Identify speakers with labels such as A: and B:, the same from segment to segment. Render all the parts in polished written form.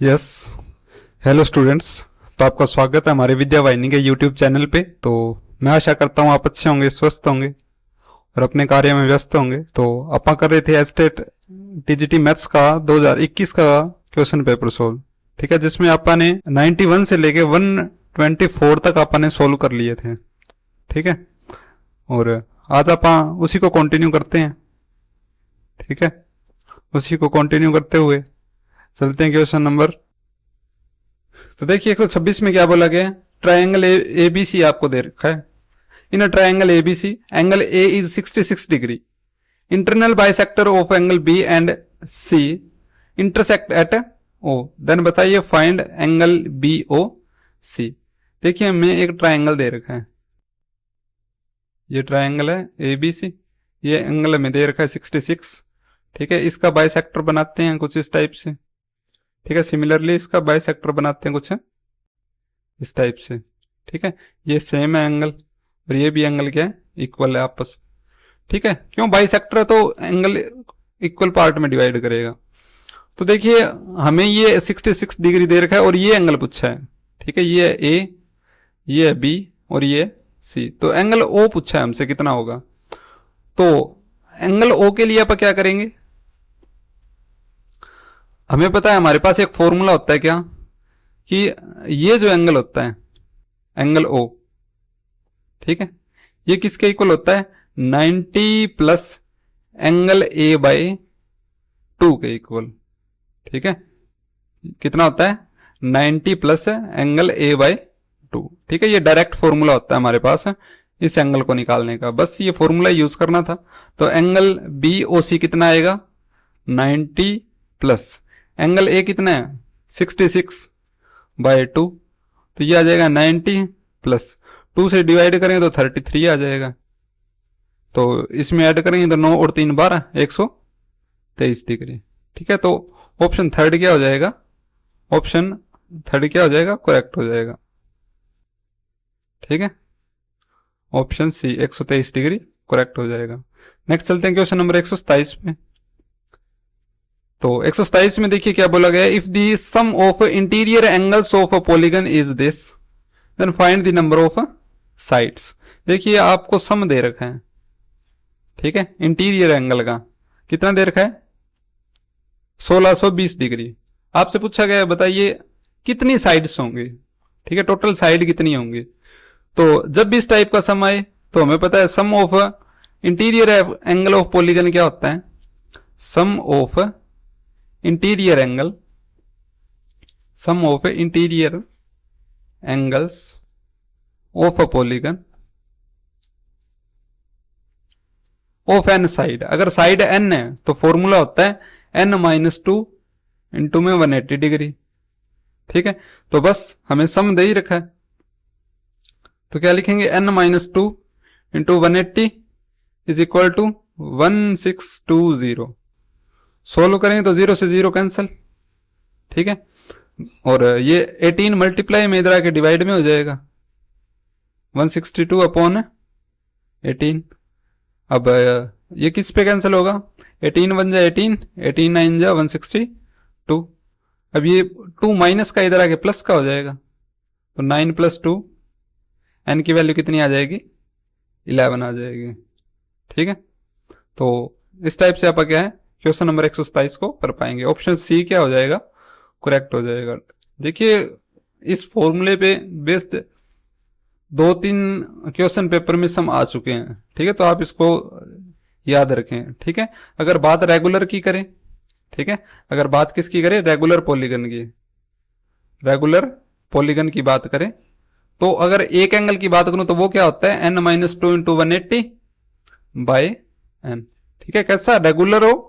A: Yes. Hello students. तो आपका स्वागत है हमारे विद्या वाहिनी के यूट्यूब चैनल पे। तो मैं आशा करता हूँ आप अच्छे होंगे, स्वस्थ होंगे और अपने कार्य में व्यस्त होंगे। तो अपन कर रहे थे एस्टेट टीजीटी मैथ्स का 2021 का क्वेश्चन पेपर सोल्व। ठीक है, जिसमें अपन ने 91 से लेके 124 तक अपन ने सोल्व कर लिए थे। ठीक है, और आज अपन उसी को कंटिन्यू करते हैं। ठीक है, उसी को कंटिन्यू करते हुए चलते हैं क्वेश्चन नंबर। तो देखिए 126 में क्या बोला गया है, ट्राइंगल ए बी सी आपको दे रखा है। In a triangle A B C angle A is 66 degree, internal bisector of angle B and C intersect at O, then बताइए find angle B O C. देखिए हमें एक ट्राइंगल दे रखा है, ये ट्राइंगल है ए बी सी, ये एंगल में दे रखा है 66। ठीक है, इसका बाइसेक्टर बनाते हैं कुछ इस टाइप से। ठीक है, सिमिलरली इसका बाइसेक्टर बनाते हैं कुछ इस टाइप से। ठीक है, ये सेम है एंगल और ये भी एंगल क्या है, इक्वल है आपस। ठीक है, क्यों बाइसेक्टर है तो एंगल इक्वल पार्ट में डिवाइड करेगा। तो देखिए हमें ये 66 डिग्री दे रखा है और ये एंगल पूछा है। ठीक है, ये ए, ये बी और ये सी। तो एंगल ओ पूछा है हमसे कितना होगा। तो एंगल ओ के लिए आप क्या करेंगे, हमें पता है हमारे पास एक फॉर्मूला होता है क्या, कि ये जो एंगल होता है एंगल ओ, ठीक है, ये किसके इक्वल होता है 90 प्लस एंगल ए बाई 2 के इक्वल। ठीक है, कितना होता है 90 प्लस एंगल ए बाई 2। ठीक है, ये डायरेक्ट फॉर्मूला होता है हमारे पास इस एंगल को निकालने का, बस ये फॉर्मूला यूज करना था। तो एंगल बी ओ सी कितना आएगा 90 प्लस एंगल ए कितना है 66 बाय 2, तो ये आ जाएगा 90 प्लस 2 से डिवाइड करेंगे तो 33 आ जाएगा। तो इसमें ऐड करेंगे तो 9 और 3 12, 123 डिग्री। ठीक है, तो ऑप्शन थर्ड क्या हो जाएगा, ऑप्शन थर्ड क्या हो जाएगा, करेक्ट हो जाएगा। ठीक है, ऑप्शन सी 123 डिग्री करेक्ट हो जाएगा। नेक्स्ट चलते हैं क्वेश्चन नंबर 127 में। तो 127 में देखिए क्या बोला गया, if the sum of interior angles of a polygon is this then find the number of sides. देखिए आपको सम दे रखा है, ठीक है, इंटीरियर एंगल का कितना दे रखा है 1620 डिग्री। आपसे पूछा गया बताइए कितनी साइड्स होंगी। ठीक है, टोटल साइड कितनी होंगी। तो जब भी इस टाइप का सम आए तो हमें पता है sum of interior angle of polygon क्या होता है, sum of interior angle, sum of interior angles of a polygon of N side. अगर साइड एन है तो फॉर्मूला होता है एन माइनस 2 इंटू में 180 डिग्री। ठीक है, तो बस हमें सम दे ही रखा है, तो क्या लिखेंगे n minus 2 into 180 is equal to 1620। Solve करेंगे तो 0 से 0 कैंसिल। ठीक है, और ये 18 मल्टीप्लाई में इधर आके डिवाइड में हो जाएगा 162 अपॉन 18। अब ये किस पे कैंसिल होगा, 18 1 जा 18, 18 9 जा 162। अब ये 2 माइनस का इधर आके प्लस का हो जाएगा, तो 9 प्लस 2 एन की वैल्यू कितनी आ जाएगी 11 आ जाएगी। ठीक है, तो इस टाइप से आप क्या है क्वेश्चन नंबर 127 को कर पाएंगे। ऑप्शन सी क्या हो जाएगा, करेक्ट हो जाएगा। देखिए इस फॉर्मूले पे बेस्ड 2-3 क्वेश्चन पेपर में सम आ चुके हैं। ठीक है, तो आप इसको याद रखें। ठीक है, अगर बात रेगुलर की करें, ठीक है, अगर बात किसकी करें रेगुलर पॉलीगन की, रेगुलर पॉलीगन की बात करें तो अगर एक एंगल की बात करूं तो वो क्या होता है n minus 2 into 180 by n. ठीक है, कैसा रेगुलर हो,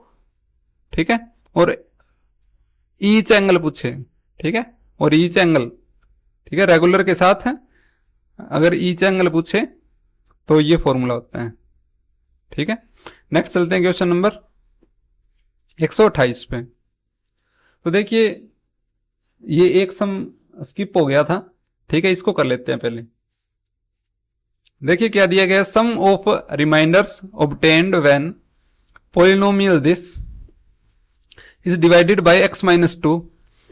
A: ठीक है, और ईच एंगल पूछे, ठीक है, और ईच एंगल, ठीक है, रेगुलर के साथ है, अगर ईच एंगल पूछे तो ये फॉर्मूला होता है। ठीक है, नेक्स्ट चलते हैं क्वेश्चन नंबर 128 पे। तो देखिए ये एक सम स्किप हो गया था, ठीक है, इसको कर लेते हैं पहले। देखिए क्या दिया गया, sum of remainders obtained when polynomial this is divided by x minus 2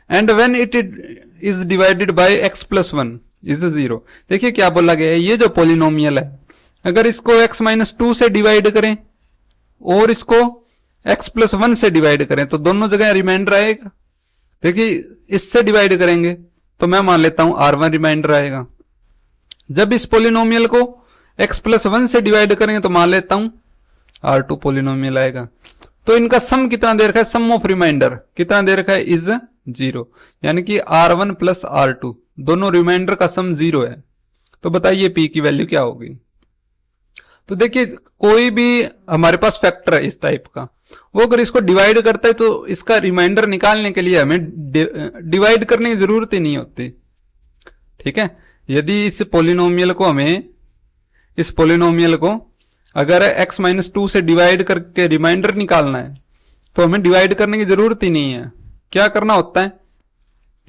A: and when it is divided by x plus one is 0। देखिए क्या बोला गया है, ये जो पोलिनोमियल है अगर इसको x माइनस टू से डिवाइड करें और इसको x प्लस वन से डिवाइड करें तो दोनों जगह रिमाइंडर आएगा। देखिए इससे डिवाइड करेंगे तो मैं मान लेता हूं r1 रिमाइंडर आएगा। जब इस पोलिनोमियल को x प्लस वन से डिवाइड करेंगे तो मान लेता हूं r2 पोलिनोमियल आएगा। तो इनका सम कितना दे रखा है, सम ऑफ रिमाइंडर कितना दे रखा है, इज 0, यानी कि r1 प्लस r2 दोनों रिमाइंडर का सम 0 है। तो बताइए p की वैल्यू क्या होगी। तो देखिए कोई भी हमारे पास फैक्टर है इस टाइप का, वो अगर इसको डिवाइड करता है तो इसका रिमाइंडर निकालने के लिए हमें डिवाइड करने की जरूरत ही नहीं होती। ठीक है, यदि इस पोलिनोमियल को अगर x माइनस टू से डिवाइड करके रिमाइंडर निकालना है तो हमें डिवाइड करने की जरूरत ही नहीं है। क्या करना होता है,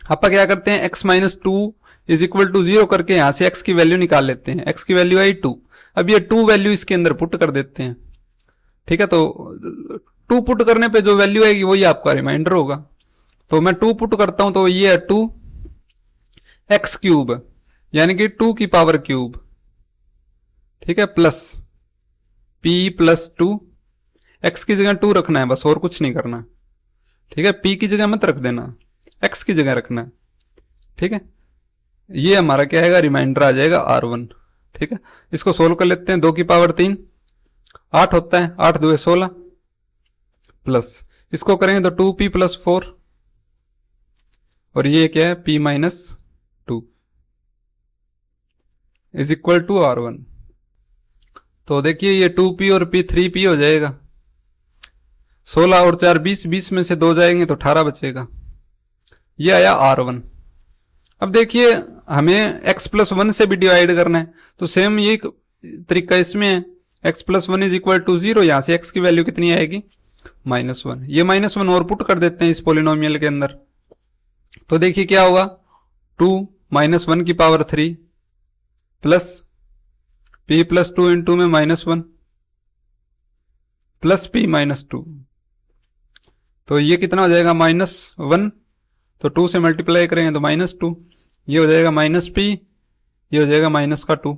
A: आप क्या करते हैं, x minus two is equal to 0 करके यहां से x की वैल्यू निकाल लेते हैं। x की वैल्यू आई 2, अब ये 2 वैल्यू इसके अंदर पुट कर देते हैं। ठीक है, तो 2 पुट करने पे जो वैल्यू आएगी वही आपका रिमाइंडर होगा। तो मैं 2 पुट करता हूं तो ये है 2 x क्यूब, यानी कि 2 की पावर क्यूब, ठीक है, प्लस p प्लस 2, x की जगह 2 रखना है बस, और कुछ नहीं करना। ठीक है, p की जगह मत रख देना, x की जगह रखना है। ठीक है, ये हमारा क्या आएगा, रिमाइंडर आ जाएगा r1। ठीक है, इसको सोल्व कर लेते हैं। 2 की पावर 3 8 होता है, 8 2 16, प्लस इसको करेंगे तो 2p प्लस 4, और ये क्या है, p minus 2 is equal to r1। तो देखिए ये 2p और p 3p हो जाएगा। 16 और 4 20, 20 में से 2 जाएंगे तो 18 बचेगा। ये आया r1। अब देखिए हमें x प्लस वन से भी डिवाइड करना है तो सेम ये तरीका इसमें है, x plus one is equal to 0, यहां से x की वैल्यू कितनी आएगी, -1। ये -1 और पुट कर देते हैं इस पोलिनोमियल के अंदर, तो देखिए क्या होगा, 2 -1 की power 3 plus p plus 2 into में -1 प्लस p माइनस 2, तो ये कितना हो जाएगा, -1, तो 2 से मल्टीप्लाई करेंगे तो -2, ये हो जाएगा -p, ये हो जाएगा माइनस का 2,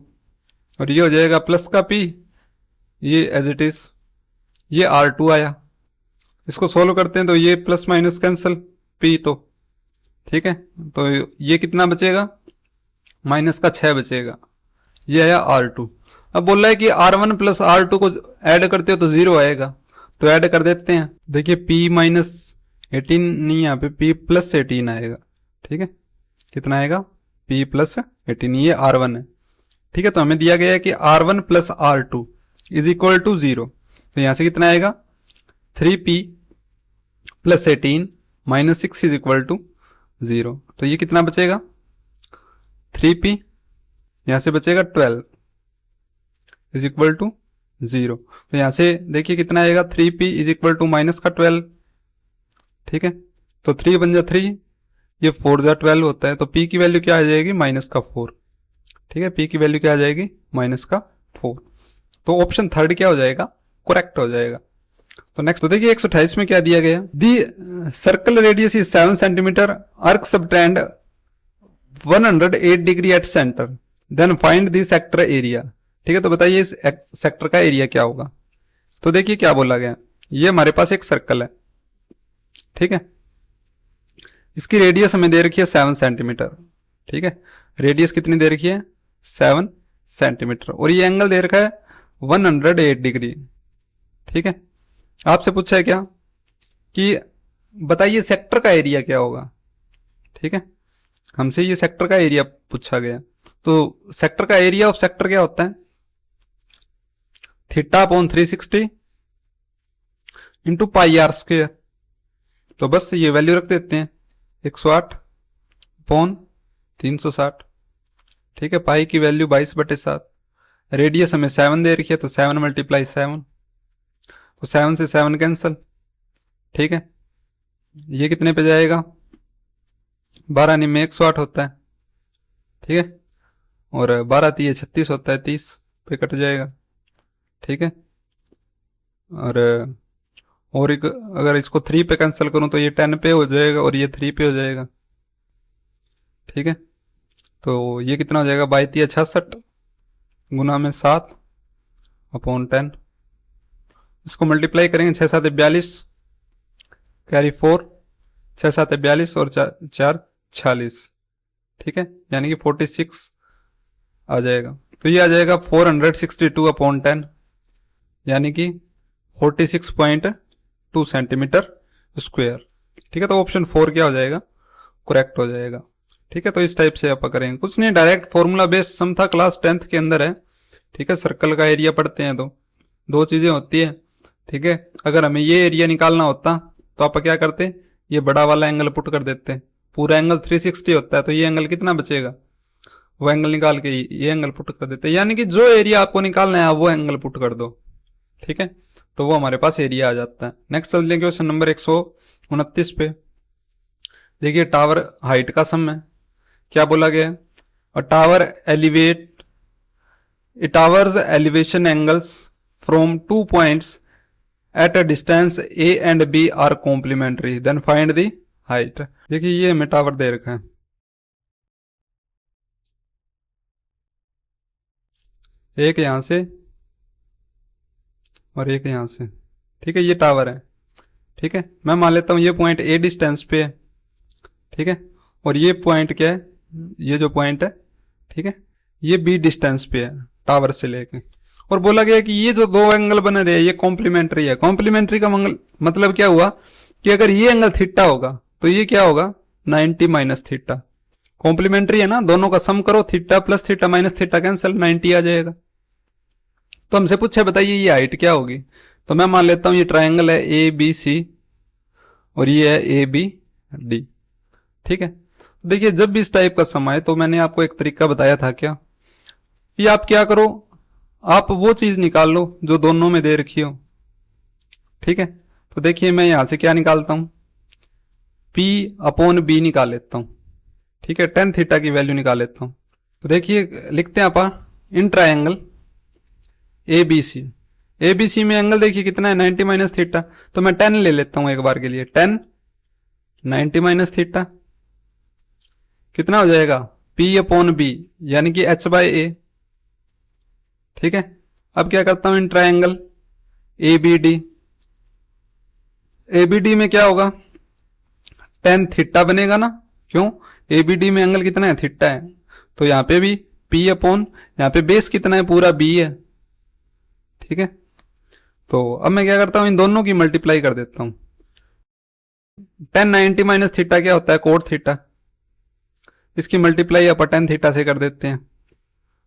A: और ये हो जाएगा प्लस का p, ये एज इट इज, ये r2 आया। इसको सोल्व करते हैं तो ये प्लस माइनस कैंसल, p तो ठीक है, तो ये कितना बचेगा, माइनस का 6 बचेगा, ये आया r2। अब बोल रहा है कि r1 प्लस r2 को ऐड करते हो तो 0 आएगा, तो ऐड कर देते हैं। देखिए p माइनस 18 नहीं, यहाँ पे p प्लस 18 आएगा। ठीक है, कितना आएगा, p प्लस 18, ये r1 है। ठीक है, तो हमें दिया गया है कि r1 plus r2 is equal to 0, तो यहां से कितना आएगा, 3p plus 18 minus 6 is equal to 0, तो ये कितना बचेगा, 3p, यहां से बचेगा 12 इज इक्वल टू 0, तो यहां से देखिए कितना आएगा, 3p is equal to minus का 12। ठीक है, तो 3 बन जा 3, ये 4 जा 12 होता है, तो p की वैल्यू क्या आ जाएगी, माइनस का 4। ठीक है, p की वैल्यू क्या आ जाएगी, माइनस का 4, तो ऑप्शन थर्ड क्या हो जाएगा, करेक्ट हो जाएगा। तो नेक्स्ट, तो देखिए 128 में क्या दिया गया, the circle radius is 7 centimetre, arc subtend 108 degree at centre, then find the sector area. ठीक है, तो बताइए इस सेक्टर का एरिया क्या होगा। तो देखिए क्या बोला गया, ये हमारे पास एक सर्कल है। ठीक है, इसकी रेडियस हमें दे रखी है 7 सेंटीमीटर। ठीक है, रेडियस कितनी दे रखी है, 7 सेंटीमीटर, और ये एंगल दे रखा है 108 डिग्री। ठीक है, आपसे पूछा है क्या कि बताइए सेक्टर का एरिया क्या होगा। ठीक है, हमसे ये सेक्टर का एरिया पूछा गया, तो सेक्टर का एरिया ऑफ सेक्टर क्या होता है, theta upon 360 into pi r square. तो बस ये वैल्यू रख देते हैं, 108 अपॉन 360। ठीक है, पाई की वैल्यू 22/7, रेडियस हमें 7 दे रखी है, तो 7 मल्टीप्लाई 7, तो 7 से 7 कैंसल। ठीक है, ये कितने पे जाएगा, 12 में 108 होता है। ठीक है, और 12 3 36 होता है, 30 पे कट जाएगा। ठीक है, और एक अगर इसको 3 पे कैंसिल करूं तो ये 10 पे हो जाएगा और ये 3 पे हो जाएगा। ठीक है, तो ये कितना हो जाएगा, 22×66 गुना में 7/10। इसको मल्टीप्लाई करेंगे, 6×7=42, कैरी 4, 6×7=42 और 4×4=46। ठीक है, यानी कि 46 आ जाएगा। तो ये आ जाएगा 462/10, यानी कि 46.2 सेंटीमीटर स्क्वायर। ठीक है, तो ऑप्शन 4 क्या हो जाएगा, करेक्ट हो जाएगा। ठीक है, तो इस टाइप से आप करेंगे, कुछ नहीं, डायरेक्ट फॉर्मूला बेस्ड सम था, क्लास 10th के अंदर है। ठीक है, सर्कल का एरिया पढ़ते हैं तो दो चीजें होती है। ठीक है, अगर हमें ये एरिया निकालना होता तो आप क्या करते, ये बड़ा वाला एंगल पुट कर देते, पूरा एंगल 360 होता है, तो ये एंगल कितना बचेगा, वो एंगल निकाल के ये एंगल पुट कर देते, यानी कि जो एरिया आपको निकालना है आप वो एंगल पुट कर दो। ठीक है, तो वो हमारे पास एरिया आ जाता है। नेक्स्ट चलते हैं क्वेश्चन नंबर 129 पे। देखिए, टावर हाइट का सम है, क्या बोला गया है, और towers elevation angles from 2 points at a distance a and b are complementary, then find the height. देखिए, ये हमें टावर दे रखा है, एक यहां से और एक यहां से। ठीक है, ये टावर है। ठीक है, मैं मान लेता हूं ये पॉइंट ए डिस्टेंस पे है। ठीक है, और ये पॉइंट क्या है, ये जो पॉइंट है, ठीक है, ये बी डिस्टेंस पे है टावर से लेके। और बोला गया कि ये जो दो एंगल बने रहे ये कॉम्प्लीमेंट्री है। कॉम्प्लीमेंट्री का मतलब क्या हुआ कि अगर ये एंगल थीटा होगा तो ये क्या होगा, 90 माइनस थीटा। कॉम्प्लीमेंट्री है ना, दोनों का सम करो, theta plus theta minus theta cancel, 90 आ जाएगा। तो हमसे पूछे बताइए ये हाइट क्या होगी, तो मैं मान लेता हूं ये ट्राइंगल है ए बी सी और ये है ए बी डी। ठीक है, तो देखिए जब भी इस टाइप का सम आए तो मैंने आपको एक तरीका बताया था क्या, कि आप क्या करो, आप वो चीज निकाल लो जो दोनों में दे रखी हो। ठीक है, तो देखिए मैं यहां से क्या निकालता हूं, P/B निकाल लेता हूं। ठीक है, टेन थीटा की वैल्यू निकाल लेता हूं। तो देखिए लिखते हैं अपन in triangle A B C. A B C में एंगल देखिए कितना है, 90 माइनस थीटा, तो मैं 10 ले लेता हूं एक बार के लिए, 10 90 माइनस थीटा कितना हो जाएगा, P/B यानी कि H/A। ठीक है, अब क्या करता हूं in triangle A B D. A B D में क्या होगा, 10 थीटा बनेगा ना, क्यों, ए बी डी में एंगल कितना है, थीटा है, तो यहां पे भी यहां पे बेस कितना है, पूरा बी है। ठीक है, तो अब मैं क्या करता हूं इन दोनों की मल्टीप्लाई कर देता हूं। 10 90 माइनस थीटा क्या होता है, कोट थीटा, इसकी मल्टीप्लाई अपन 10 थीटा से कर देते हैं।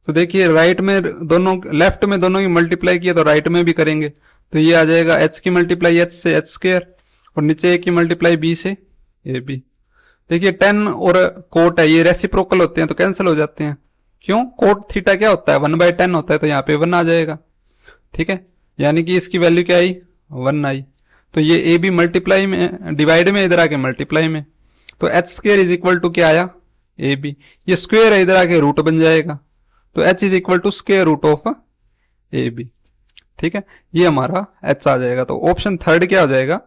A: तो देखिए राइट में दोनों, लेफ्ट में दोनों की मल्टीप्लाई किया तो राइट में भी करेंगे, तो ये आ जाएगा एच की मल्टीप्लाई एच से एच स्क्वायर और नीचे ए की मल्टीप्लाई बी से ए बी। देखिए 10 और कोट है ये रेसिप्रोकल होते हैं तो कैंसिल हो जाते हैं, क्यों, कोट थीटा क्या होता है 1/10 होता है, तो यहाँ पे 1 आ जाएगा। ठीक है, यानी कि इसकी वैल्यू क्या आई, 1 आई। तो ये ए बी मल्टीप्लाई में, डिवाइड में, इधर आके मल्टीप्लाई में, तो h square is equal to क्या आया, ए बी, ये स्क्वायर है इधर आके रूट बन जाएगा, तो h is equal to square root of A B. ठीक है, ये हमारा एच आ जाएगा, तो ऑप्शन थर्ड क्या हो जाएगा,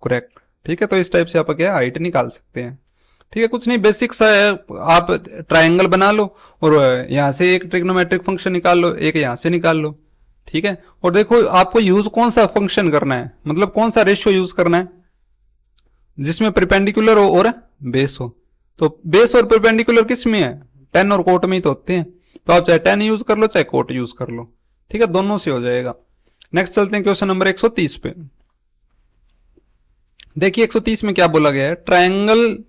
A: करेक्ट। ठीक है, तो इस टाइप से आप क्या हाइट निकाल सकते हैं। ठीक है, कुछ नहीं, बेसिक सा है, आप ट्राइंगल बना लो और यहां से एक ट्रिग्नोमेट्रिक फंक्शन निकाल लो, एक यहां से निकाल लो। ठीक है, और देखो आपको यूज कौन सा फंक्शन करना है, मतलब कौन सा रेशियो यूज करना है, जिसमें परपेंडिकुलर हो और बेस हो। तो बेस और परपेंडिकुलर किस में है, टेन और कोट में ही तो होते हैं, तो आप चाहे 10 यूज कर लो चाहे कोट यूज कर लो। ठीक है, दोनों से हो जाएगा। नेक्स्ट चलते हैं क्वेश्चन नंबर 130 पे। देखिए 130 में क्या बोला गया है, triangle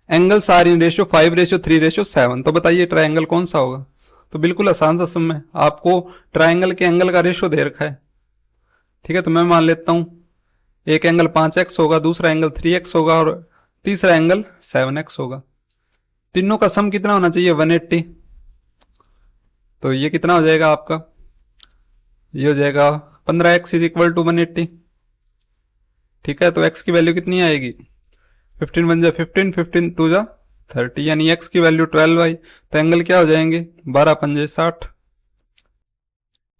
A: angles are in ratio 5:3:7। तो बताइए ट्राइंगल कौन सा होगा, तो बिल्कुल आसान सा सम है, आपको ट्राइंगल के एंगल का रेशियो दे रखा है। ठीक है, तो मैं मान लेता हूं एक एंगल 5x होगा, दूसरा एंगल 3x होगा और तीसरा एंगल 7x होगा। तीनों का सम कितना होना चाहिए, 180। तो ये कितना हो जाएगा आपका, ये हो जाएगा 15x इज इक्वल टू 180। ठीक है, तो x की वैल्यू कितनी आएगी, 15 1 जा 15, 15 2 जा 30, यानी x की वैल्यू 12 आई। तो एंगल क्या हो जाएंगे, 12 5 60।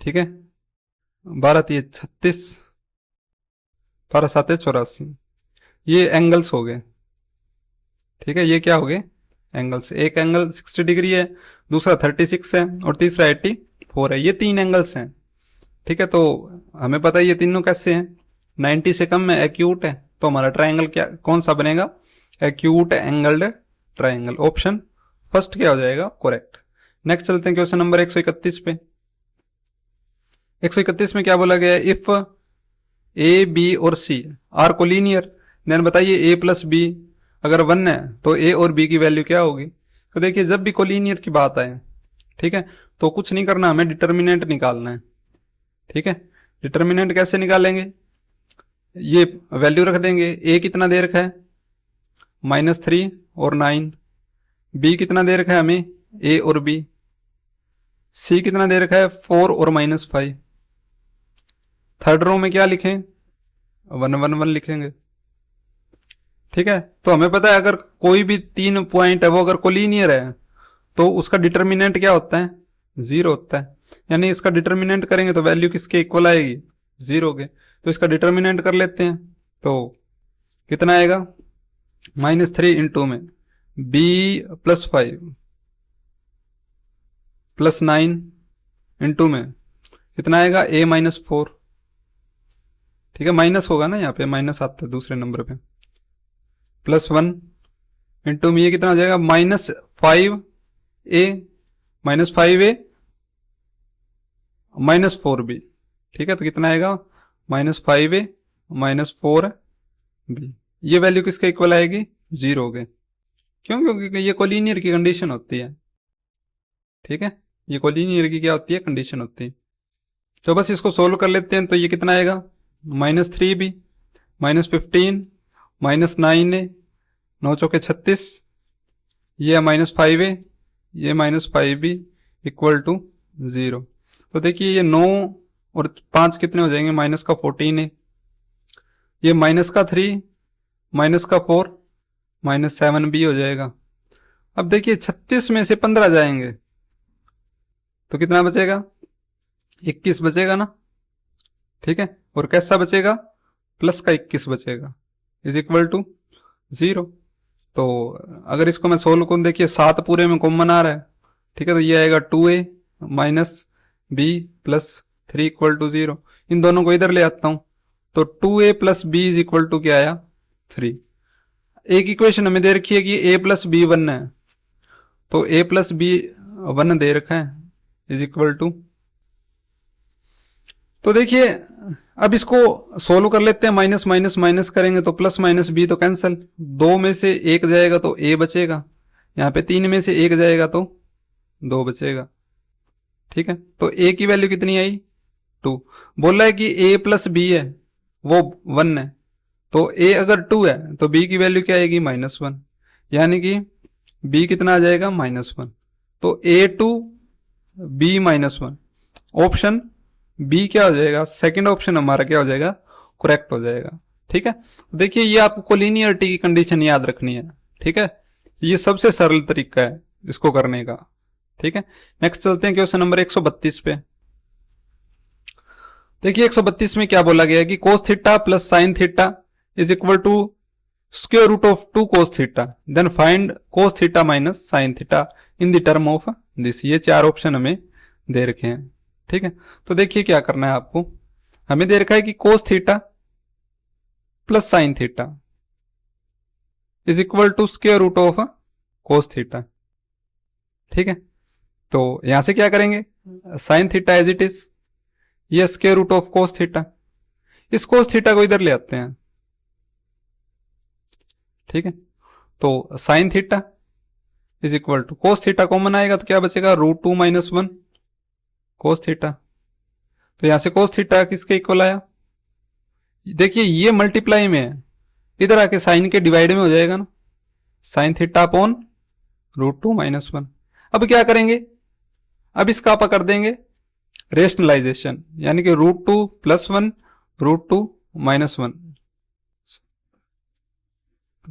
A: ठीक है, 12 3 36, 12 7 84, ये एंगल्स हो गए। ठीक है, ये क्या हो गए एंगल्स। एक एंगल 60 डिग्री है, दूसरा 36 है और तीसरा 84 है। ये 3 एंगल्स हैं। ठीक है, तो हमें पता है ये तीनों कैसे हैं, 90 से कम में एक्यूट है, तो हमारा ट्राइंगल क्या कौन सा बनेगा, acute angled triangle. Option first क्या हो जाएगा करेक्ट। नेक्स्ट चलते हैं क्वेश्चन नंबर 131 पे। 131 में क्या बोला गया है, इफ ए बी और सी आर कोलिनियर देन बताइए ए प्लस बी अगर 1 है तो ए और बी की वैल्यू क्या होगी। तो देखिए जब भी कोलिनियर की बात आए, ठीक है, तो कुछ नहीं करना, हमें डिटर्मिनेंट निकालना है। ठीक है, डिटर्मिनेंट कैसे निकालेंगे, ये वैल्यू रख देंगे। ए कितना दे रखा है -3 और 9, बी कितना दे रखा है हमें ए और बी, सी कितना दे रखा है 4 और -5। थर्ड रो में क्या लिखें 1 1 1 लिखेंगे। ठीक है, तो हमें पता है अगर कोई भी 3 पॉइंट है वो अगर कोलिनियर है तो उसका डिटर्मिनेंट क्या होता है 0 होता है। यानी इसका डिटर्मिनेंट करेंगे तो वैल्यू किसके इक्वल आएगी 0 के। तो इसका डिटर्मिनेंट कर लेते हैं, तो कितना आएगा -3 इंटू में b +5 +9 इंटू में कितना आएगा a -4। ठीक है, माइनस होगा ना, यहाँ पे माइनस आता है दूसरे नंबर पे, +1 इंटू में ये कितना हो जाएगा -5a -5a -4b। ठीक है, तो कितना आएगा -5a -4b। ये वैल्यू किसके इक्वल आएगी 0 के। क्यों, क्योंकि ये कोलिनियर की कंडीशन होती है। ठीक है, ये कोलिनियर की क्या होती है कंडीशन होती है। तो बस इसको सोल्व कर लेते हैं, तो ये कितना आएगा -3b -15 -9a 9 चौके 36, ये -5a ये -5b इक्वल टू 0। तो देखिए ये 9 और 5 कितने हो जाएंगे -14 है, ये -3 -4 -7b हो जाएगा। अब देखिए 36 में से 15 जाएंगे तो कितना बचेगा 21 बचेगा ना। ठीक है, और कैसा बचेगा प्लस का 21 बचेगा इज इक्वल टू 0। तो अगर इसको मैं सोल्व करूं, देखिए 7 पूरे में कॉमन आ रहा है। ठीक है, तो ये आएगा 2a -b +3 इक्वल टू 0। इन दोनों को इधर ले आता हूं, तो 2a + b is equal to क्या आया 3। एक इक्वेशन हमें दे रखी है कि a + b 1 है, तो a + b 1 दे रखा है इज इक्वल टू। तो देखिए अब इसको सोल्व कर लेते हैं, माइनस माइनस माइनस करेंगे तो प्लस माइनस बी तो कैंसिल, 2 में से 1 जाएगा तो a बचेगा, यहाँ पे 3 में से 1 जाएगा तो 2 बचेगा। ठीक है, तो a की वैल्यू कितनी आई 2। बोल रहा है कि a + b है वो 1 है, तो a अगर 2 है तो b की वैल्यू क्या आएगी -1, यानी कि b कितना आ जाएगा -1। तो a2 b -1, ऑप्शन बी क्या हो जाएगा, सेकंड ऑप्शन हमारा क्या हो जाएगा करेक्ट हो जाएगा। ठीक है, देखिए ये आपको कोलिनियरिटी की कंडीशन याद रखनी है। ठीक है, ये सबसे सरल तरीका है इसको करने का। ठीक है, नेक्स्ट चलते हैं क्वेश्चन नंबर 132 पे। देखिए 132 में क्या बोला गया है कि cos theta plus sine theta is equal to square root of 2 cos theta, then find cos theta minus sine theta in the term of this. ये 4 ऑप्शन हमें दे रखे हैं। ठीक है, तो देखिए क्या करना है आपको, हमें दे रखा है कि cos theta plus sine theta is equal to square root of cos theta. ठीक है, तो यहां से क्या करेंगे, sine theta as it is, ये square root of cos theta, इस cos थीटा को इधर ले आते हैं। ठीक है, तो sine theta is equal to cos theta common आएगा तो क्या बचेगा √2 - 1 cos थीटा। तो यहां से cos थीटा किसके इक्वल आया, देखिए ये मल्टीप्लाई में है, इधर आके साइन के डिवाइड में हो जाएगा ना, साइन थीटा अपॉन √2 - 1। अब क्या करेंगे, अब इसका आप कर देंगे रेशनलाइजेशन, यानी कि √2 + 1 √2 - 1।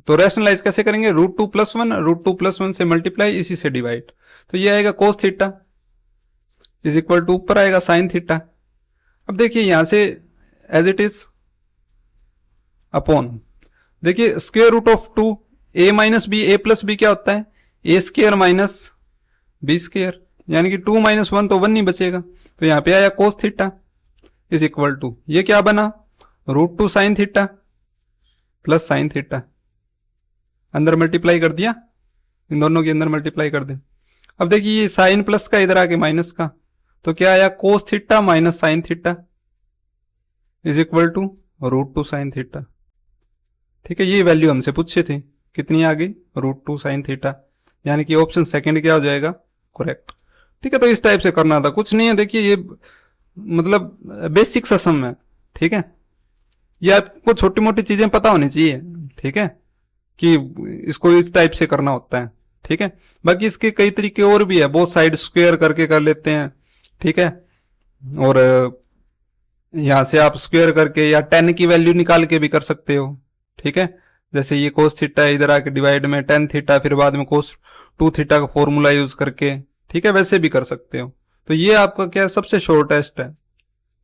A: तो रेशनलाइज कैसे करेंगे, √2 + 1 √2 + 1 से मल्टीप्लाई, इसी से डिवाइड, तो ये आएगा cos theta is equal to ऊपर आएगा साइन थीटा। अब देखिए यहां से एज इट इज अपॉन, देखिए square root of 2 a minus b, a plus b क्या होता है a square minus b square, यानी कि 2 माइनस 1 तो 1 नहीं बचेगा, तो यहां पे आया cos theta is equal to, ये क्या बना √2 sine theta plus sine theta, अंदर मल्टीप्लाई कर दिया, इन दोनों के अंदर मल्टीप्लाई कर दे। अब देखिए ये साइन प्लस का इधर आके माइनस का, तो क्या आया cos theta minus sine theta is equal to √2 sine theta. ठीक है, ये वैल्यू हमसे पूछी थी, कितनी आ गई √2 साइन थीटा, यानी कि ऑप्शन सेकंड क्या हो जाएगा करेक्ट। ठीक है, तो इस टाइप से करना था, कुछ नहीं है, देखिए ये मतलब बेसिक सा सम है। ठीक है, ये आपको छोटी मोटी चीजें पता होनी चाहिए, ठीक है, कि इसको इस टाइप से करना होता है। ठीक है, बाकी इसके कई तरीके और भी है, बहुत साइड स्क्वायर करके कर लेते हैं। ठीक है, और यहां से आप स्क्वायर करके या 10 की वैल्यू निकाल के भी कर सकते हो। ठीक है, जैसे ये कोस थीटा है, इधर आके डिवाइड में tan थीटा, फिर बाद में कोस 2 थीटा का फॉर्मूला यूज करके, ठीक है, वैसे भी कर सकते हो। तो ये आपका क्या सबसे शॉर्टेस्ट है।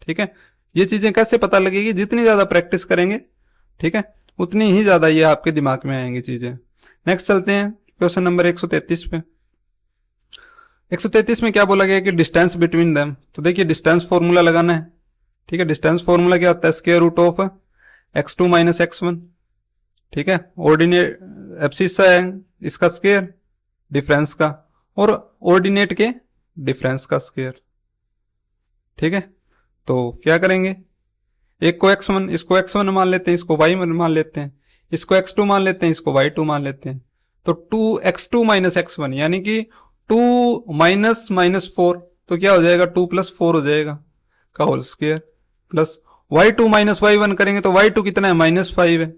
A: ठीक है, ये चीजें कैसे पता लगेगी, जितनी ज्यादा प्रैक्टिस करेंगे, ठीक है, उतनी ही ज्यादा ये आपके दिमाग में आएंगी चीजें। नेक्स्ट चलते हैं क्वेश्चन नंबर 133 पे। 133 में क्या बोला गया कि डिस्टेंस बिटवीन देम, तो देखिए डिस्टेंस फॉर्मूला लगाना है। ठीक है, डिस्टेंस फॉर्मूला क्या होता है square root of x2 minus x1। ठीक है, ऑर्डिनेट एब्सिस है इसका स्क्वायर डिफरेंस का, और ऑर्डिनेट के डिफरेंस का स्क्वायर। ठीक है, तो क्या करेंगे, एक को x1, इसको x1 मान लेते हैं, इसको y1 मान लेते हैं, इसको x2 मान लेते हैं, इसको y2 मान लेते हैं। तो 2x2 माइनस x1 यानी कि 2 माइनस माइनस 4, तो क्या हो जाएगा 2 प्लस 4 हो जाएगा का whole square, plus y2 minus y1 करेंगे तो y2 कितना है -5 है,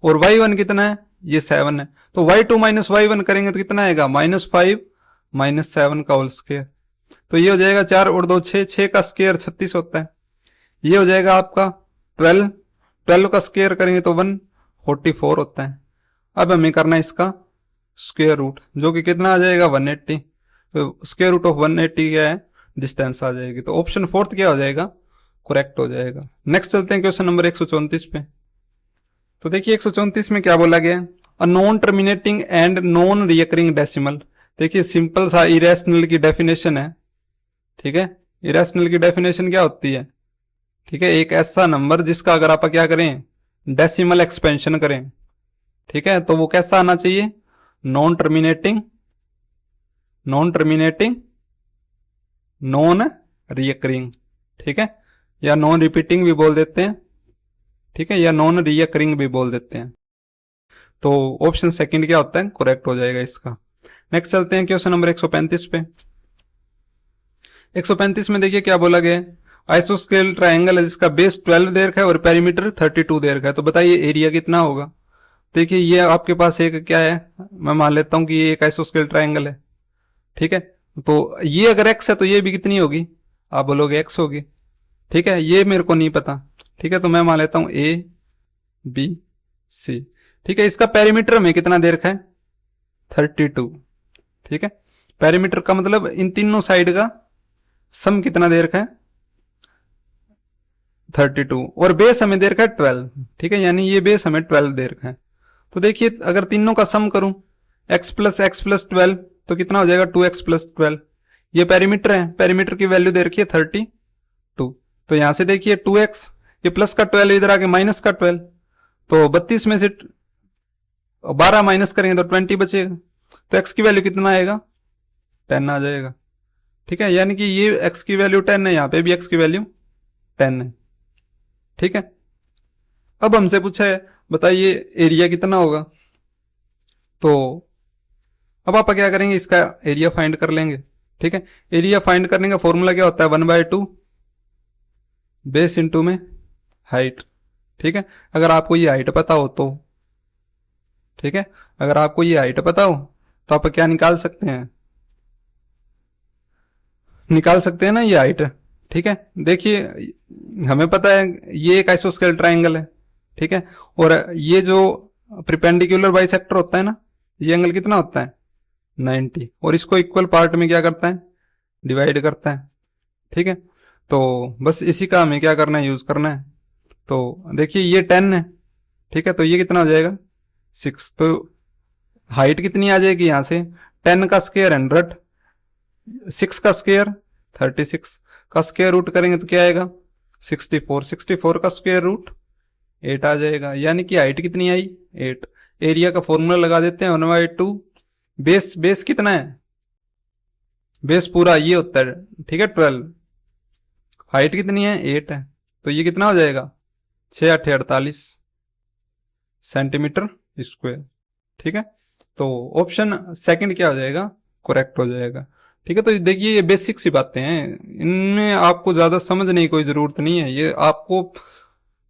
A: और y1 कितना है ये 7 है, तो y2 माइनस y1 करेंगे तो कितना आएगा -5 माइनस 7 का होल स्क्वायर। तो ये हो जाएगा 4 और 2 6, 6 का स्क्वायर 36 होता है। ये हो जाएगा आपका 12, 12 का स्क्वायर करेंगे तो 144 होता है। अब हमें करना है इसका स्क्वायर रूट, जो कि कितना आ जाएगा 180, तो स्क्वायर रूट ऑफ 180 क्या है डिस्टेंस आ जाएगी, तो ऑप्शन फोर्थ क्या हो जाएगा करेक्ट हो जाएगा। नेक्स्ट चलते हैं क्वेश्चन नंबर 134 पे। तो देखिए 134 में क्या बोला गया, a non terminating and non recurring decimal. देखिए सिंपल सा इरेशनल की डेफिनेशन है। ठीक है, इरेशनल की डेफिनेशन क्या होती है, ठीक है, एक ऐसा नंबर जिसका अगर आप क्या करें डेसिमल एक्सपेंशन करें, ठीक है, तो वो कैसा आना चाहिए non terminating, non terminating, non recurring. ठीक है, या नॉन रिपीटिंग भी बोल देते हैं। ठीक है, या नॉन रिकरिंग भी बोल देते हैं। तो ऑप्शन सेकंड क्या होता है करेक्ट हो जाएगा इसका। नेक्स्ट चलते हैं क्वेश्चन नंबर 135 पे। 135 में देखिए क्या बोला गया है, आइसोस्केल ट्रायंगल है जिसका बेस 12 देर का है और पेरीमीटर 32 देर का है, तो बताइए एरिया कितना होगा। देखिए ये आपके पास एक क्या है, मैं मान लेता हूं कि ये एक आइसोस्केल ट्रायंगल है। ठीक है, तो ये अगर x है तो ये भी कितनी होगी, आप बोलोगे x होगी। ठीक है, ये मेरे को नहीं पता। ठीक है, तो मैं मान लेता हूं ABC। ठीक है, इसका पेरीमीटर में कितना देर का है 32। ठीक है, पेरीमीटर का मतलब इन तीनों साइड का सम कितना देर का है 32, और बेस हमें देर का है 12। ठीक है, यानी ये बेस हमें 12 देर का है। तो देखिए अगर तीनों का सम करूं x प्लस 12 तो कितना हो जाएगा 2x प्लस 12। ये पेरीमीटर है, पेरीमीटर की वैल्यू दे रखी है 32, तो यहां से देखिए 2x, ये प्लस का 12 इधर आके माइनस का 12, तो 32 में से 12 माइनस करेंगे तो 20 बचेगा, तो x की वैल्यू कितना आएगा 10 आ जाएगा। ठीक है, यानी कि ये x की वैल्यू 10 है, यहां पे भी x की वैल्यू 10 है। ठीक है, अब हमसे पूछा है बताइए एरिया कितना होगा, तो अब आप क्या करेंगे इसका एरिया फाइंड कर लेंगे। ठीक है, एरिया फाइंड करने का फॉर्मूला क्या होता है 1/2 बेस इंटू में हाइट। ठीक है, अगर आपको ये हाइट पता हो तो, ठीक है, अगर आपको ये हाइट पता हो तो आप क्या निकाल सकते हैं, निकाल सकते हैं ना ये हाइट। ठीक है, देखिए हमें पता है ये एक आइसोस्केल ट्राइंगल है। ठीक है, और ये जो परपेंडिकुलर बाइसेक्टर होता है ना, ये एंगल कितना होता है 90, और इसको इक्वल पार्ट में क्या करता है डिवाइड करता है। ठीक है, तो बस इसी का हमें क्या करना है यूज करना है। तो देखिए ये 10 है। ठीक है, तो ये कितना हो जाएगा 6। तो हाइट कितनी आ जाएगी यहाँ से 10 का स्क्वायर 100, 6 का स्क्वायर 36 का स्क्वायर रूट करेंगे तो क्या आएगा 64, 64 का स्क्वायर रूट 8 आ जाएगा। यानी कि हाइट कितनी आई 8। एरिया का फॉर्मूला लगा देते हैं 1/2। बेस कितना है, बेस पूरा ये होता है, ठीक है 12। हाइट कितनी है 8 है, तो ये कितना हो जाएगा 6 8 48 सेंटीमीटर स्क्वायर। ठीक है, तो ऑप्शन सेकंड क्या हो जाएगा, करेक्ट हो जाएगा। ठीक है, तो देखिए ये बेसिक सी बातें हैं, इनमें आपको ज्यादा समझने की कोई जरूरत नहीं है, ये आपको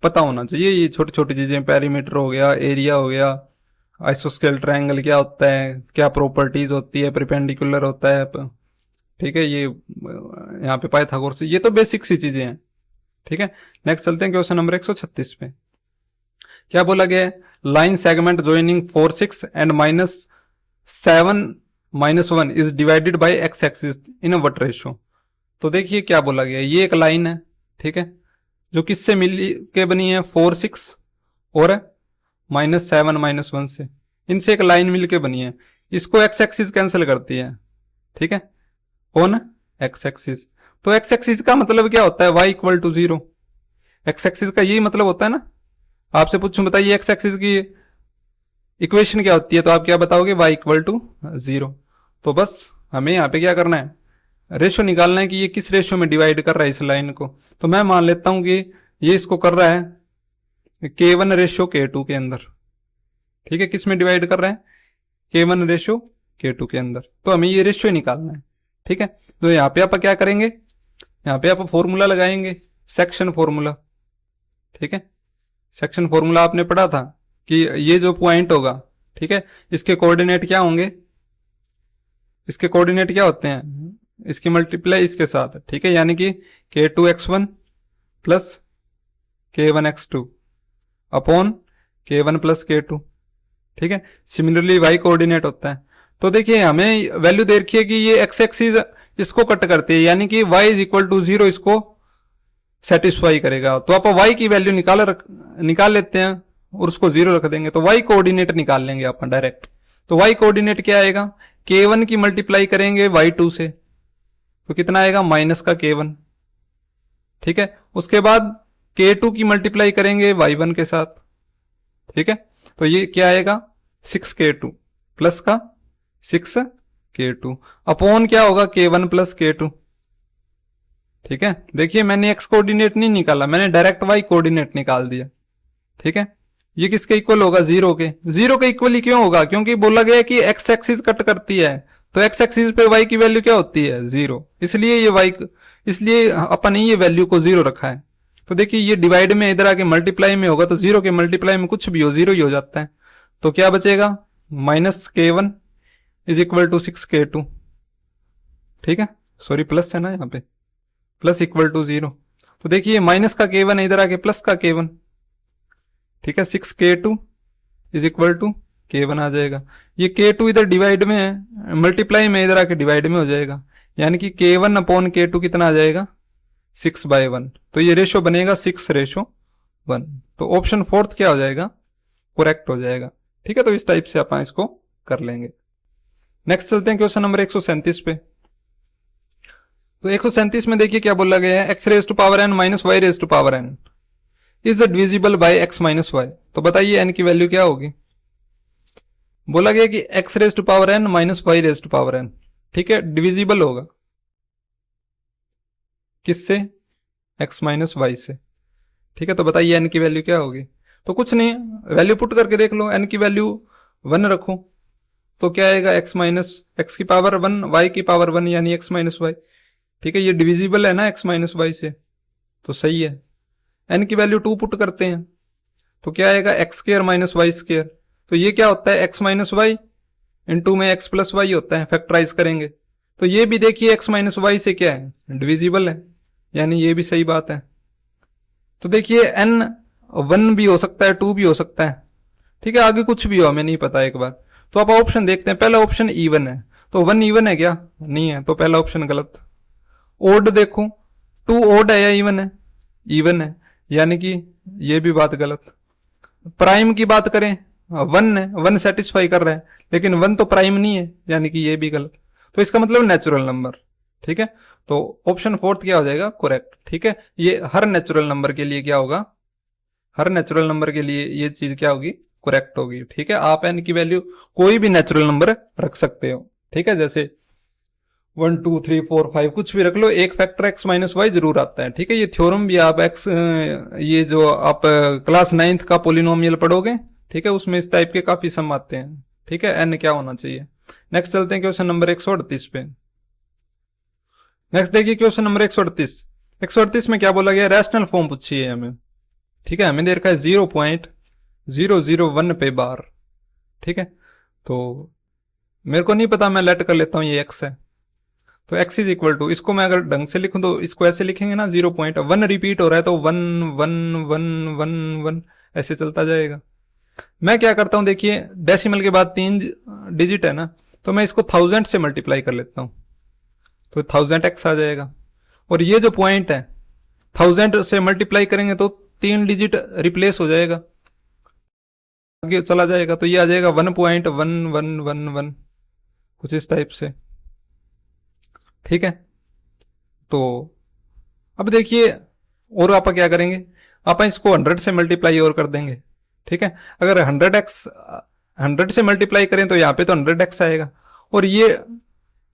A: पता होना चाहिए। ये छोटी छोटी चीजें, पेरीमीटर हो गया, एरिया हो गया, आइसोस्केल ट्रायंगल क्या होता है, क्या प्रॉपर्टीज होती है, परपेंडिकुलर होता है, ठीक है, ये यहाँ पे पाइथागोरस, ये तो बेसिक सी चीजें हैं। ठीक है, नेक्स्ट चलते हैं क्वेश्चन नंबर 136 पे। क्या बोला गया है, line segment joining 4 6 and -7 -1 is divided bye x axis in what ratio. तो देखिए क्या बोला गया है, ये एक लाइन है, ठीक है, जो किससे मिल के बनी है 4 6 और -7 -1 से, इनसे एक लाइन मिल के बनी है। इसको एक्स एक्सिस कैंसिल करती है, ठीक है, कौन एक्स एक्सिस। तो एक्स एक्सिस का मतलब क्या होता है, y equal to 0। X axis का यही मतलब होता है ना। आपसे पूछूं बताइए एक्स एक्सिस की इक्वेशन क्या होती है, तो आप क्या बताओगे, y इक्वल टू 0। तो बस हमें यहाँ पे क्या करना है, रेशियो निकालना है कि ये किस रेशियो में डिवाइड कर रहा है इस लाइन को। तो मैं मान लेता हूं कि ये इसको कर रहा है K1 रेशियो K2 के अंदर। ठीक है, किस में डिवाइड कर रहे हैं, K1 रेशियो K2 के अंदर। तो हमें ये रेशियो निकालना है। ठीक है, तो यहाँ पे आप क्या करेंगे, यहाँ पे आप फॉर्मूला लगाएंगे, सेक्शन फॉर्मूला। ठीक है, सेक्शन फॉर्मूला आपने पढ़ा था कि ये जो पॉइंट होगा, ठीक है, इसके कोऑर्डिनेट क्या होंगे, इसके कोऑर्डिनेट क्या होते हैं, इसकी मल्टीप्लाई इसके साथ। ठीक है, यानी कि K2x1 plus K1x2 upon K1 plus K2। ठीक है, सिमिलरली y कोऑर्डिनेट होता है। तो देखिए हमें वैल्यू दे रखी है कि ये एक्स एक्सिस इसको कट करती है, यानी कि y इज इक्वल टू 0 इसको सेटिस्फाई करेगा। तो आप y की वैल्यू निकाल लेते हैं और उसको 0 रख देंगे, तो y कोऑर्डिनेट निकाल लेंगे अपन डायरेक्ट। तो y कोऑर्डिनेट क्या आएगा, K1 की मल्टीप्लाई करेंगे y2 से, तो कितना आएगा माइनस का K1। ठीक है, उसके बाद K2 की मल्टीप्लाई करेंगे y1 के साथ। ठीक है, तो ये क्या आएगा 6K2 प्लस का 6K2 अपॉन क्या होगा K1 प्लस K2। ठीक है, देखिए मैंने x कोऑर्डिनेट नहीं निकाला, मैंने डायरेक्ट y कोऑर्डिनेट निकाल दिया। ठीक है, ये किसके इक्वल होगा, 0 के। 0 के इक्वल ही क्यों होगा, क्योंकि बोला गया है कि x एक्सिस कट करती है, तो x एक्सिस पे y की वैल्यू क्या होती है 0, इसलिए ये y, इसलिए अपन ये वैल्यू को 0 रखा है। तो देखिए ये डिवाइड में इधर आके मल्टीप्लाई में होगा, तो 0 के मल्टीप्लाई में कुछ भी हो 0 ही हो जाता है। तो क्या बचेगा minus K1 is equal to 6K2। ठीक है, सॉरी प्लस है ना यहाँ पे, प्लस इक्वल टू 0। तो देखिए माइनस का K1 इधर आके प्लस का K1। ठीक है, 6K2 is equal to K1 आ जाएगा। ये K2 इधर डिवाइड में है, मल्टीप्लाई में इधर आके डिवाइड में हो जाएगा, यानी कि K1 अपॉन K2 कितना आ जाएगा 6/1। तो ये रेशो बनेगा 6:1। तो ऑप्शन फोर्थ क्या हो जाएगा, करेक्ट हो जाएगा। ठीक है, तो इस टाइप से अपन इसको कर लेंगे। नेक्स्ट चलते हैं क्वेश्चन नंबर 137 पे। तो 137 में देखिए क्या बोला गया है, x⁻n minus y⁻n is divisible by x minus y. तो बताइए n की वैल्यू क्या होगी। बोला गया कि x⁻n माइनस y⁻n, ठीक है, डिविजिबल होगा किससे, x माइनस वाई से। ठीक है, तो बताइए n की वैल्यू क्या होगी। तो कुछ नहीं, वैल्यू पुट करके देख लो, n की वैल्यू 1 रखो, तो क्या आएगा x माइनस एक्स की पावर 1 y की पावर 1 यानी x माइनस वाई। ठीक है, ये डिविजिबल है ना x माइनस वाई से, तो सही है। n की वैल्यू 2 पुट करते हैं, तो क्या आएगा x² माइनस वाई²। तो ये क्या होता है x माइनस वाई इंटू में x प्लस वाई होता है, फैक्टराइज करेंगे। तो ये भी देखिए x माइनस वाई से क्या है, डिविजिबल है, यानी ये भी सही बात है। तो देखिए n 1 भी हो सकता है, 2 भी हो सकता है। ठीक है, आगे कुछ भी हो हमें नहीं पता एक बार। तो आप ऑप्शन देखते हैं, पहला ऑप्शन इवन है, तो 1 इवन है क्या, नहीं है, तो पहला ऑप्शन गलत। ओड देखो, 2 ओड है या इवन है, इवन है, यानी कि ये भी बात गलत। प्राइम की बात करें, वन है, वन सेटिस्फाई कर रहा है, लेकिन वन तो प्राइम नहीं है, यानी कि ये भी गलत। तो इसका मतलब नेचुरल नंबर। ठीक है, तो ऑप्शन फोर्थ क्या हो जाएगा, करेक्ट। ठीक है, ये हर नेचुरल नंबर के लिए क्या होगा, हर नेचुरल नंबर के लिए ये चीज क्या होगी, करेक्ट होगी। ठीक है, आप एन की वैल्यू कोई भी नेचुरल नंबर रख सकते हो। ठीक है, जैसे 1 2 3 4 5 कुछ भी रख लो, एक फैक्टर x माइनस वाई जरूर आता है। ठीक है, ये थ्योरम भी आप x, ये जो आप क्लास 9th का पोलिनोमियल पढ़ोगे, ठीक है, उसमें इस टाइप के काफी सम आते हैं। ठीक है, n क्या होना चाहिए। नेक्स्ट चलते हैं क्वेश्चन नंबर 138 पे। नेक्स्ट देखिए क्वेश्चन नंबर 138। 138 में क्या बोला गया, रैशनल फॉर्म पूछी है हमें। ठीक है, हमें दे रखा है 0.001 पे बार। ठीक है, तो मेरे को नहीं पता, मैं लेट कर लेता हूं ये x है। तो x इज इक्वल टू, इसको मैं अगर ढंग से लिखूं तो इसको ऐसे लिखेंगे ना, 0.1 रिपीट हो रहा है तो 1 1 1 1 1 ऐसे चलता जाएगा। मैं क्या करता हूं, देखिए डेसिमल के बाद 3 डिजिट है ना, तो मैं इसको 1000 से मल्टीप्लाई कर लेता हूं, तो 1000x आ जाएगा। और ये जो पॉइंट है 1000 से मल्टीप्लाई करेंगे तो 3 डिजिट रिप्लेस हो जाएगा, आगे चला जाएगा, तो ये आ जाएगा 1.1111 कुछ इस टाइप से। ठीक है, तो अब देखिए और आप क्या करेंगे, आप इसको 100 से मल्टीप्लाई और कर देंगे। ठीक है, अगर 100 से मल्टीप्लाई करें तो यहाँ पे तो 100x आएगा, और ये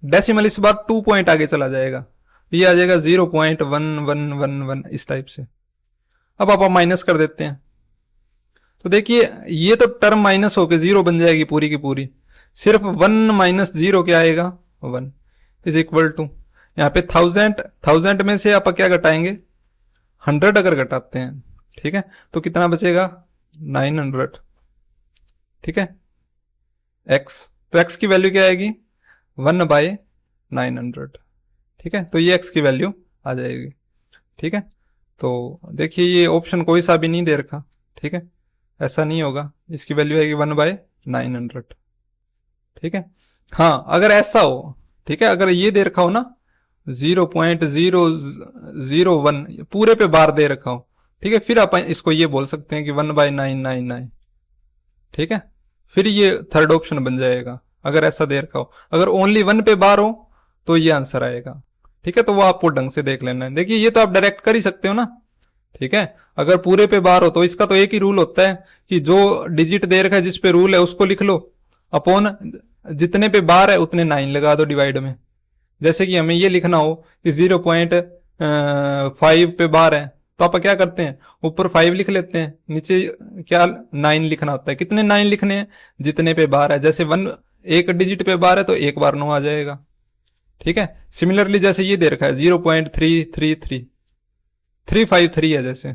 A: डेसिमल इस बार 2 पॉइंट आगे चला जाएगा, ये आ जाएगा 0.1111 इस टाइप से। अब आप माइनस कर देते हैं, तो देखिए ये तो टर्म माइनस होके 0 बन जाएगी पूरी की पूरी, सिर्फ 1 माइनस 0 क्या आएगा, 1 इज इक्वल टू, यहाँ पे 1000 में से आप क्या घटाएंगे, 100 अगर घटाते हैं, ठीक है, तो कितना बचेगा, 900। ठीक है, x, तो x की वैल्यू क्या आएगी, 1/900। ठीक है, तो ये x की वैल्यू आ जाएगी। ठीक है, तो देखिए ये ऑप्शन कोई सा भी नहीं दे रखा। ठीक है, ऐसा नहीं होगा, इसकी वैल्यू आएगी 1/900। ठीक है, हाँ अगर ऐसा हो, ठीक है, अगर ये दे रखा हो ना 0.001 पूरे पे बार दे रखा हो, ठीक है, फिर आप इसको ये बोल सकते हैं कि 1/999। ठीक है, फिर ये थर्ड ऑप्शन बन जाएगा अगर ऐसा दे रखा हो। अगर ओनली 1 पे बार हो तो ये आंसर आएगा। ठीक है, तो वो आपको ढंग से देख लेना है। देखिए ये तो आप डायरेक्ट कर ही सकते हो ना। ठीक है, अगर पूरे पे बार हो तो इसका तो एक ही रूल होता है कि जो डिजिट दे रखा है जिस पे रूल है उसको लिख लो, अपॉन जितने पे बार है उतने 9 लगा दो डिवाइड में। जैसे कि हमें ये लिखना हो कि 0.5 पे बार है, तो आप क्या करते हैं, ऊपर 5 लिख लेते हैं, नीचे क्या 9 लिखना होता है। कितने 9 लिखने हैं, जितने पे बार है। जैसे 1 एक डिजिट पे बार है तो एक बार 9 आ जाएगा। ठीक है, सिमिलरली जैसे ये दे रखा है 0.333 है, जैसे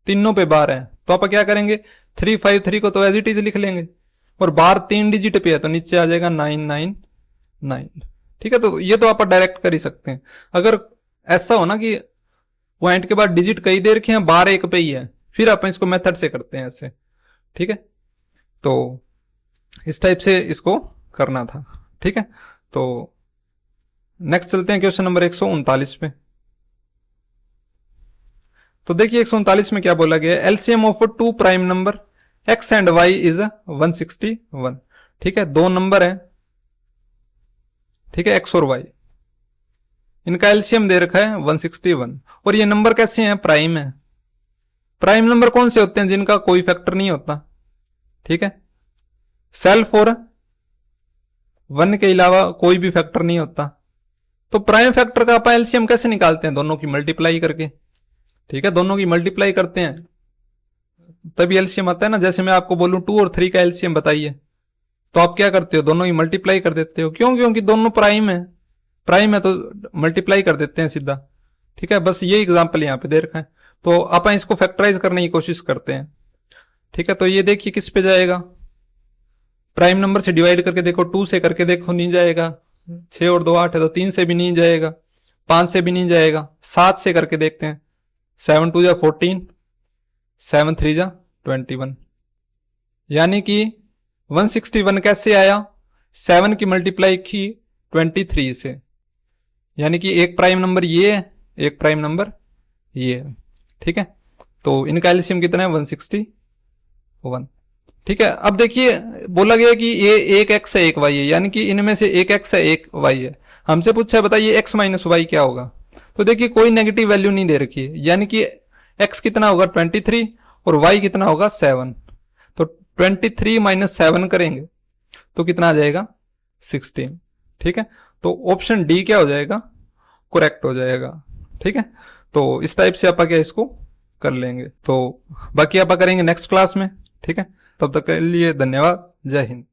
A: तीनों पे बार है, तो आप क्या करेंगे, 353 को तो एज इट इज लिख लेंगे, और बार 3 डिजिट पे है तो नीचे आ जाएगा 999। ठीक है, तो ये तो आप डायरेक्ट कर ही सकते हैं। अगर ऐसा हो ना कि पॉइंट के बाद डिजिट कई दे रखे हैं, बार एक पे ही है, फिर आप इसको मेथड से करते हैं ऐसे। ठीक है, तो इस टाइप से इसको करना था। ठीक है, तो नेक्स्ट चलते हैं क्वेश्चन नंबर 139 पे। तो देखिए 139 में क्या बोला गया है, LCM of 2 prime number x and y is 161। ठीक है, दो नंबर है, ठीक है, x और y, इनका एलसीएम दे रखा है 161, और ये नंबर कैसे हैं, प्राइम है। प्राइम नंबर कौन से होते हैं, जिनका कोई फैक्टर नहीं होता। ठीक है, सेल्फ और 1 के अलावा कोई भी फैक्टर नहीं होता। तो प्राइम फैक्टर का आप एलसीएम कैसे निकालते हैं, दोनों की मल्टीप्लाई करके। ठीक है, दोनों की मल्टीप्लाई करते हैं तभी एलसीएम आता है ना। जैसे मैं आपको बोलूं 2 और 3 का एलसीएम बताइए, तो आप क्या करते हो, दोनों ही मल्टीप्लाई कर देते हो। क्यों, क्योंकि दोनों प्राइम है, प्राइम है तो मल्टीप्लाई कर देते हैं सीधा। ठीक है, बस ये एग्जांपल यहाँ पे दे रखा है, तो आप इसको फैक्टराइज करने की कोशिश करते हैं। ठीक है, तो ये देखिए किस पे जाएगा, प्राइम नंबर से डिवाइड करके देखो, 2 से करके देखो नहीं जाएगा, 6 और 2 8 है तो 3 से भी नहीं जाएगा, 5 से भी नहीं जाएगा, 7 से करके देखते हैं, 7 2 जा 14, 7 3 जा 21, यानी कि 161 कैसे आया, 7 की मल्टीप्लाई की 23 से, यानी कि एक प्राइम नंबर ये है, एक प्राइम नंबर ये है। ठीक है, तो इनका एलसीएम कितना है, 161।
B: 1। ठीक है, अब देखिए बोला गया कि ये एक एक्स है एक वाई है, यानी कि इनमें से एक एक्स है एक वाई है। हमसे पूछा है बताइए एक्स माइनस वाई क्या होगा। तो देखिए कोई नेगेटिव वैल्यू नहीं दे रखी है, यानी कि एक्स कितना होगा 23 और वाई कितना होगा 7। तो 23 माइनस 7 करेंगे तो कितना आ जाएगा 16। ठीक है, तो ऑप्शन डी क्या हो जाएगा, करेक्ट हो जाएगा। ठीक है, तो इस टाइप से आप क्या इसको कर लेंगे। तो बाकी आप करेंगे नेक्स्ट क्लास में। ठीक है, तब तक के लिए धन्यवाद, जय हिंद।